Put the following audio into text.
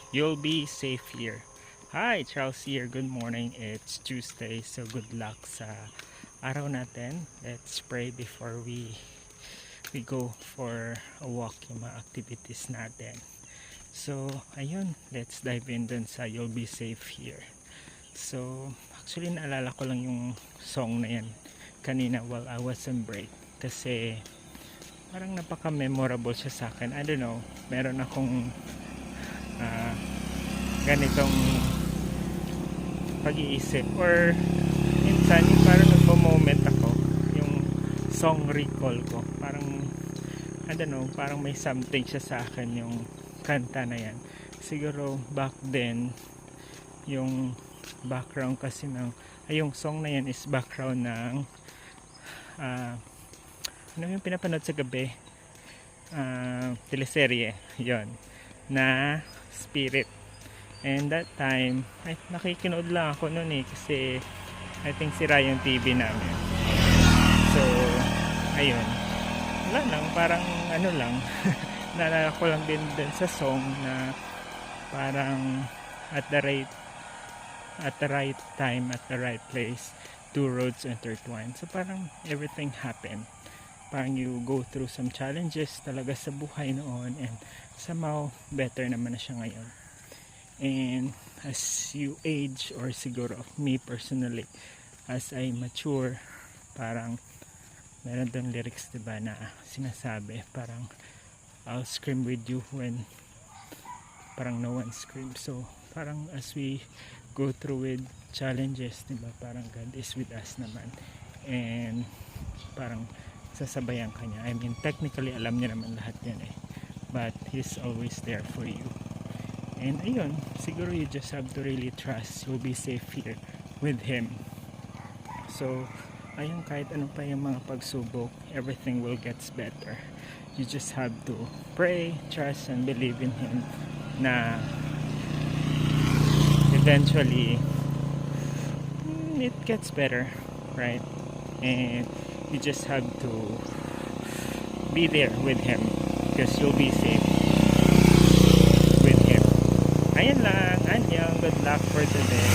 You'll be safe here. Hi, Charles here. Good morning. It's Tuesday, so good luck sa araw natin. Let's pray before we go for a walk, yung mga activities natin. So, ayun, let's dive in dun sa You'll Be Safe Here. So, actually naalala ko lang yung song na yan kanina while I was on break. Kasi parang napaka-memorable siya sa akin. I don't know, meron akong ganitong pag-iisip or minsan yung parang nagpo-moment ako, yung song recall ko, parang I don't know, parang may something siya sa akin yung kanta na yan. Siguro back then yung background kasi ng yung song na yan is background ng ano yung pinapanood sa gabi, teleserye yon na Spirit. And that time ay nakikinood lang ako noon kasi I think sira yung TV namin. So ayun, wala lang, parang ano lang naalala ko lang din sa song na parang at the right time, at the right place, two roads intertwined. So parang everything happened. Parang you go through some challenges talaga sa buhay noon, and somehow better naman na siya ngayon. And as you age, or siguro me personally, as I mature, parang meron doon lyrics, diba, na sinasabi parang I'll scream with you when parang no one screams. So parang as we go through with challenges, diba, parang God is with us naman, and parang sasabayan ka niya. I mean, technically alam niya naman lahat yan but He's always there for you. And ayun, siguro you just have to really trust you'll be safe here with Him. So ayun, kahit ano pa yung mga pagsubok, everything will get better. You just have to pray, trust, and believe in Him na eventually it gets better, right? And you just have to be there with Him because you'll be safe with Him. Ayun lang, anyang, good luck for today.